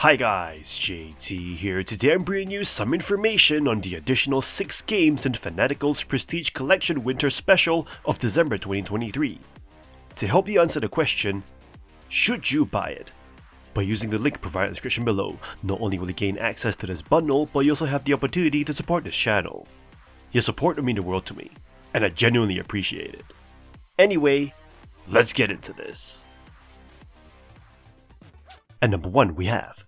Hi guys, JT here. Today I'm bringing you some information on the additional 6 games in Fanatical's Prestige Collection Winter Special of December 2023. To help you answer the question, should you buy it? By using the link provided in the description below, not only will you gain access to this bundle, but you also have the opportunity to support this channel. Your support would mean the world to me, and I genuinely appreciate it. Anyway, let's get into this. At number 1 we have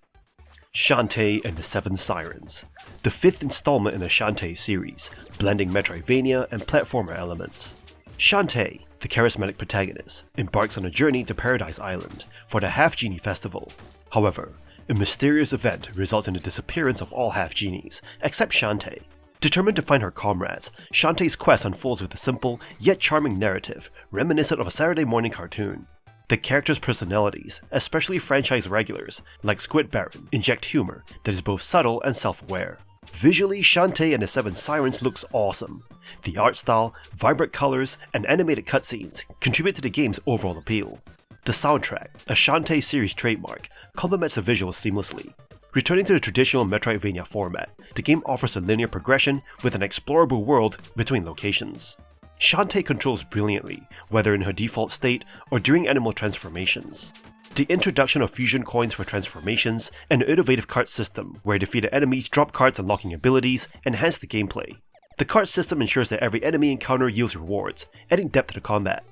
Shantae and the 7 Sirens, the 5th installment in the Shantae series, blending Metroidvania and platformer elements. Shantae, the charismatic protagonist, embarks on a journey to Paradise Island for the Half-Genie Festival. However, a mysterious event results in the disappearance of all half-genies, except Shantae. Determined to find her comrades, Shantae's quest unfolds with a simple, yet charming narrative, reminiscent of a Saturday morning cartoon. The characters' personalities, especially franchise regulars like Squid Baron, inject humor that is both subtle and self-aware. Visually, Shantae and the 7 Sirens looks awesome. The art style, vibrant colors, and animated cutscenes contribute to the game's overall appeal. The soundtrack, a Shantae series trademark, complements the visuals seamlessly. Returning to the traditional Metroidvania format, the game offers a linear progression with an explorable world between locations. Shantae controls brilliantly, whether in her default state or during animal transformations. The introduction of fusion coins for transformations and an innovative card system where defeated enemies drop cards unlocking abilities enhance the gameplay. The card system ensures that every enemy encounter yields rewards, adding depth to the combat.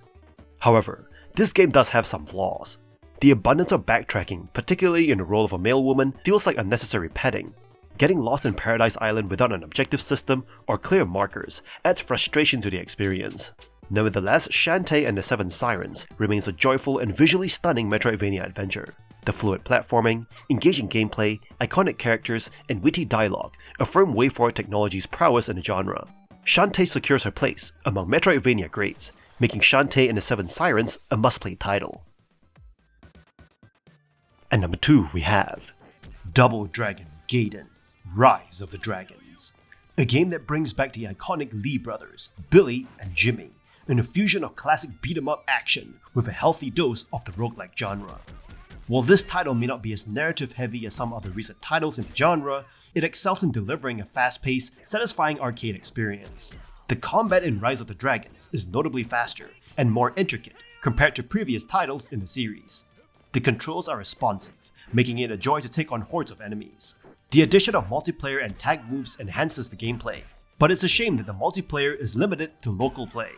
However, this game does have some flaws. The abundance of backtracking, particularly in the role of a male woman, feels like unnecessary padding. Getting lost in Paradise Island without an objective system or clear markers adds frustration to the experience. Nevertheless, Shantae and the 7 Sirens remains a joyful and visually stunning Metroidvania adventure. The fluid platforming, engaging gameplay, iconic characters, and witty dialogue affirm WayForward Technology's prowess in the genre. Shantae secures her place among Metroidvania greats, making Shantae and the 7 Sirens a must-play title. At number 2 we have Double Dragon Gaiden, Rise of the Dragons, a game that brings back the iconic Lee brothers, Billy and Jimmy, in a fusion of classic beat-em-up action with a healthy dose of the roguelike genre. While this title may not be as narrative-heavy as some other recent titles in the genre, it excels in delivering a fast-paced, satisfying arcade experience. The combat in Rise of the Dragons is notably faster and more intricate compared to previous titles in the series. The controls are responsive, making it a joy to take on hordes of enemies. The addition of multiplayer and tag moves enhances the gameplay, but it's a shame that the multiplayer is limited to local play.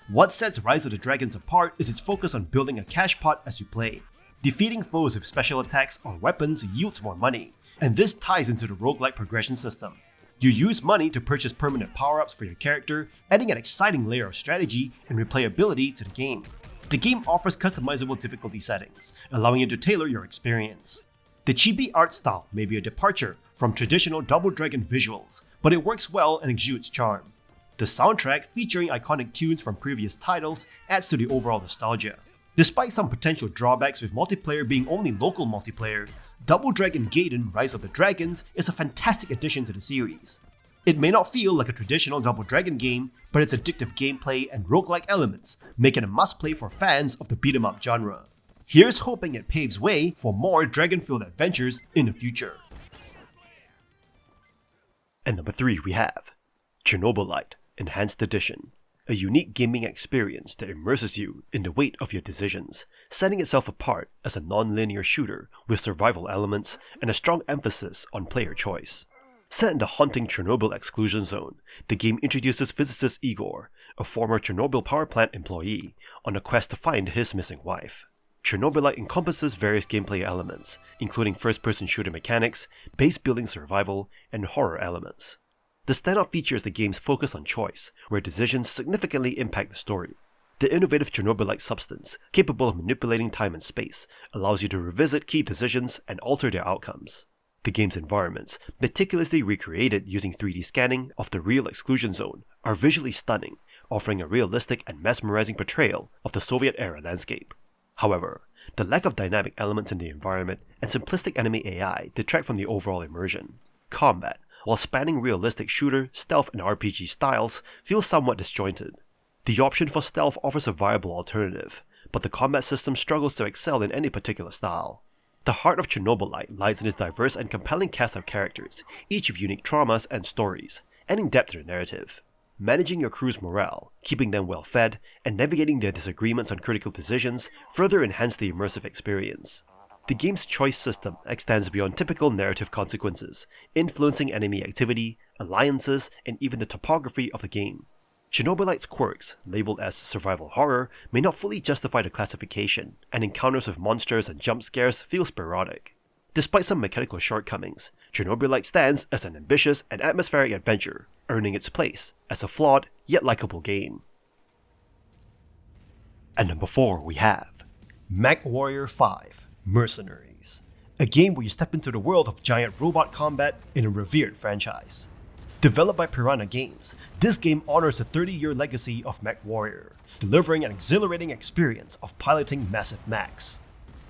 What sets Rise of the Dragons apart is its focus on building a cash pot as you play. Defeating foes with special attacks or weapons yields more money, and this ties into the roguelike progression system. You use money to purchase permanent power-ups for your character, adding an exciting layer of strategy and replayability to the game. The game offers customizable difficulty settings, allowing you to tailor your experience. The chibi art style may be a departure from traditional Double Dragon visuals, but it works well and exudes charm. The soundtrack, featuring iconic tunes from previous titles, adds to the overall nostalgia. Despite some potential drawbacks with multiplayer being only local multiplayer, Double Dragon Gaiden Rise of the Dragons is a fantastic addition to the series. It may not feel like a traditional Double Dragon game, but its addictive gameplay and roguelike elements make it a must-play for fans of the beat-em-up genre. Here's hoping it paves way for more dragon-filled adventures in the future. At number 3 we have Chernobylite Enhanced Edition, a unique gaming experience that immerses you in the weight of your decisions, setting itself apart as a non-linear shooter with survival elements and a strong emphasis on player choice. Set in the haunting Chernobyl exclusion zone, the game introduces physicist Igor, a former Chernobyl power plant employee, on a quest to find his missing wife. Chernobylite encompasses various gameplay elements, including first-person shooter mechanics, base building survival, and horror elements. The standout feature is the game's focus on choice, where decisions significantly impact the story. The innovative Chernobylite substance, capable of manipulating time and space, allows you to revisit key decisions and alter their outcomes. The game's environments, meticulously recreated using 3D scanning of the real exclusion zone, are visually stunning, offering a realistic and mesmerizing portrayal of the Soviet-era landscape. However, the lack of dynamic elements in the environment and simplistic enemy AI detract from the overall immersion. Combat, while spanning realistic shooter, stealth, and RPG styles, feels somewhat disjointed. The option for stealth offers a viable alternative, but the combat system struggles to excel in any particular style. The heart of Chernobylite lies in its diverse and compelling cast of characters, each with unique traumas and stories, adding depth to the narrative. Managing your crew's morale, keeping them well fed, and navigating their disagreements on critical decisions further enhance the immersive experience. The game's choice system extends beyond typical narrative consequences, influencing enemy activity, alliances, and even the topography of the game. Chernobylite's quirks, labeled as survival horror, may not fully justify the classification, and encounters with monsters and jump scares feel sporadic. Despite some mechanical shortcomings, Chernobylite stands as an ambitious and atmospheric adventure, earning its place as a flawed yet likable game. At number 4 we have MechWarrior 5 Mercenaries, a game where you step into the world of giant robot combat in a revered franchise. Developed by Piranha Games, this game honors the 30-year legacy of MechWarrior, delivering an exhilarating experience of piloting massive mechs.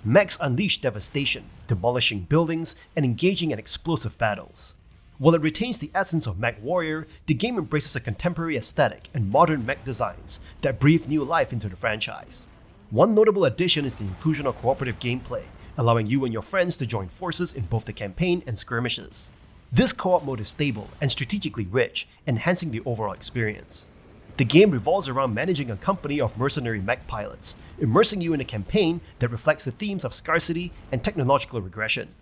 Mechs unleash devastation, demolishing buildings and engaging in explosive battles. While it retains the essence of MechWarrior, the game embraces a contemporary aesthetic and modern mech designs that breathe new life into the franchise. One notable addition is the inclusion of cooperative gameplay, allowing you and your friends to join forces in both the campaign and skirmishes. This co-op mode is stable and strategically rich, enhancing the overall experience. The game revolves around managing a company of mercenary mech pilots, immersing you in a campaign that reflects the themes of scarcity and technological regression.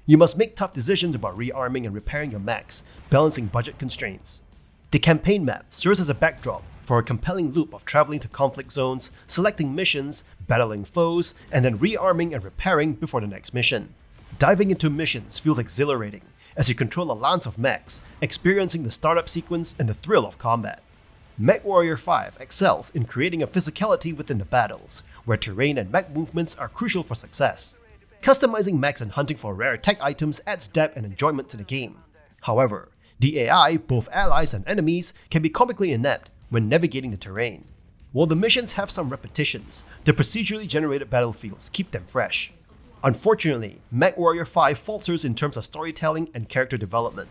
You must make tough decisions about rearming and repairing your mechs, balancing budget constraints. The campaign map serves as a backdrop for a compelling loop of traveling to conflict zones, selecting missions, battling foes, and then rearming and repairing before the next mission. Diving into missions feels exhilarating, as you control a lance of mechs, experiencing the startup sequence and the thrill of combat. MechWarrior 5 excels in creating a physicality within the battles, where terrain and mech movements are crucial for success. Customizing mechs and hunting for rare tech items adds depth and enjoyment to the game. However, the AI, both allies and enemies, can be comically inept when navigating the terrain. While the missions have some repetitions, the procedurally generated battlefields keep them fresh. Unfortunately, MechWarrior 5 falters in terms of storytelling and character development.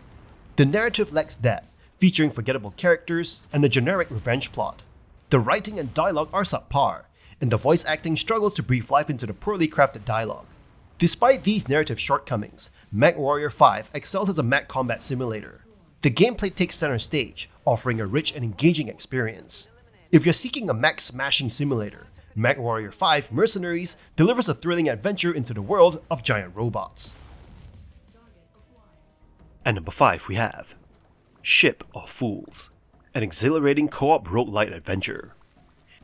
The narrative lacks depth, featuring forgettable characters and a generic revenge plot. The writing and dialogue are subpar, and the voice acting struggles to breathe life into the poorly crafted dialogue. Despite these narrative shortcomings, MechWarrior 5 excels as a mech combat simulator. The gameplay takes center stage, offering a rich and engaging experience. If you're seeking a mech smashing simulator, MechWarrior 5 Mercenaries delivers a thrilling adventure into the world of giant robots. At number 5 we have Ship of Fools, an exhilarating co-op roguelite adventure.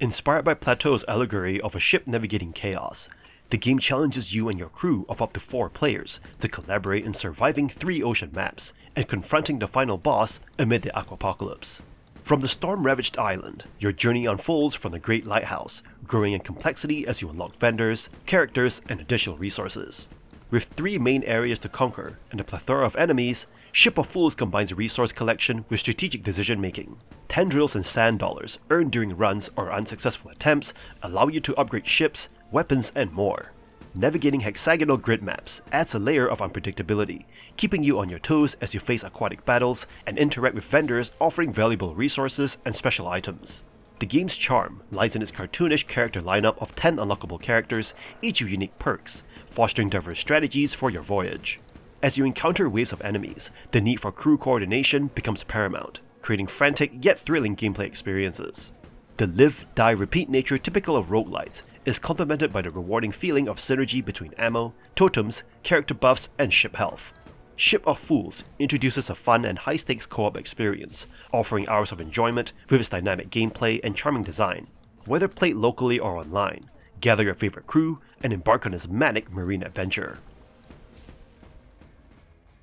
Inspired by Plateau's allegory of a ship navigating chaos, the game challenges you and your crew of up to 4 players to collaborate in surviving 3 ocean maps and confronting the final boss amid the aquapocalypse. From the storm-ravaged island, your journey unfolds from the Great Lighthouse, growing in complexity as you unlock vendors, characters, and additional resources. With 3 main areas to conquer and a plethora of enemies, Ship of Fools combines resource collection with strategic decision-making. Tendrils and sand dollars earned during runs or unsuccessful attempts allow you to upgrade ships, weapons, and more. Navigating hexagonal grid maps adds a layer of unpredictability, keeping you on your toes as you face aquatic battles and interact with vendors offering valuable resources and special items. The game's charm lies in its cartoonish character lineup of 10 unlockable characters, each with unique perks, fostering diverse strategies for your voyage. As you encounter waves of enemies, the need for crew coordination becomes paramount, creating frantic yet thrilling gameplay experiences. The live, die, repeat nature typical of roguelites is complemented by the rewarding feeling of synergy between ammo, totems, character buffs, and ship health. Ship of Fools introduces a fun and high-stakes co-op experience, offering hours of enjoyment with its dynamic gameplay and charming design. Whether played locally or online, gather your favorite crew and embark on this manic marine adventure.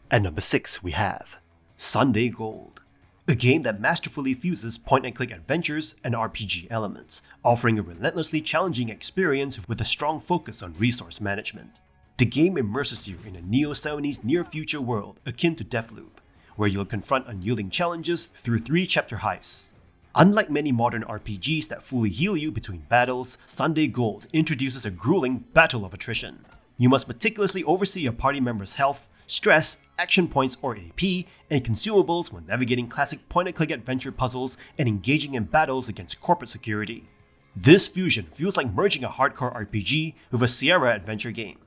At number 6 we have Sunday Gold, a game that masterfully fuses point-and-click adventures and RPG elements, offering a relentlessly challenging experience with a strong focus on resource management. The game immerses you in a neo-70s near-future world akin to Deathloop, where you'll confront unyielding challenges through 3 chapter heists. Unlike many modern RPGs that fully heal you between battles, Sunday Gold introduces a grueling battle of attrition. You must meticulously oversee your party members' health, stress, action points or AP, and consumables when navigating classic point-and-click adventure puzzles and engaging in battles against corporate security. This fusion feels like merging a hardcore RPG with a Sierra adventure game.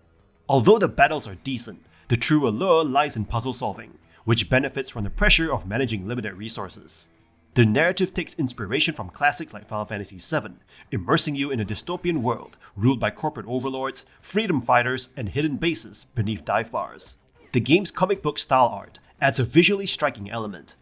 Although the battles are decent, the true allure lies in puzzle solving, which benefits from the pressure of managing limited resources. The narrative takes inspiration from classics like Final Fantasy VII, immersing you in a dystopian world ruled by corporate overlords, freedom fighters, and hidden bases beneath dive bars. The game's comic book style art adds a visually striking element.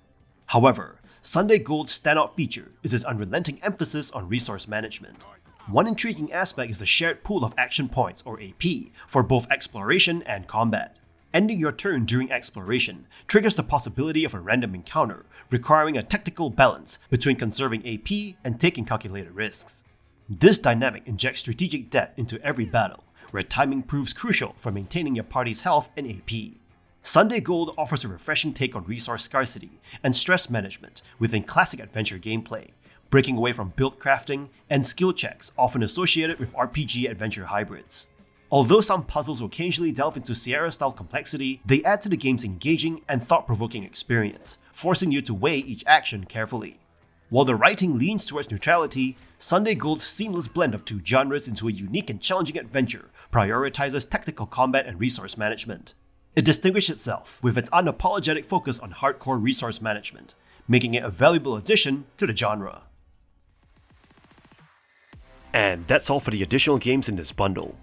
However, Sunday Gold's standout feature is its unrelenting emphasis on resource management. One intriguing aspect is the shared pool of action points, or AP, for both exploration and combat. Ending your turn during exploration triggers the possibility of a random encounter, requiring a tactical balance between conserving AP and taking calculated risks. This dynamic injects strategic depth into every battle, where timing proves crucial for maintaining your party's health and AP. Sunday Gold offers a refreshing take on resource scarcity and stress management within classic adventure gameplay, breaking away from build crafting and skill checks often associated with RPG adventure hybrids. Although some puzzles occasionally delve into Sierra-style complexity, they add to the game's engaging and thought-provoking experience, forcing you to weigh each action carefully. While the writing leans towards neutrality, Sunday Gold's seamless blend of two genres into a unique and challenging adventure prioritizes tactical combat and resource management. It distinguishes itself with its unapologetic focus on hardcore resource management, making it a valuable addition to the genre. And that's all for the additional games in this bundle.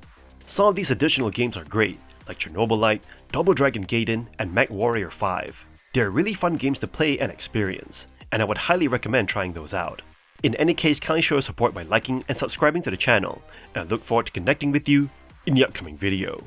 Some of these additional games are great, like Chernobylite, Double Dragon Gaiden, and MechWarrior 5. They're really fun games to play and experience, and I would highly recommend trying those out. In any case, kindly show your support by liking and subscribing to the channel, and I look forward to connecting with you in the upcoming video.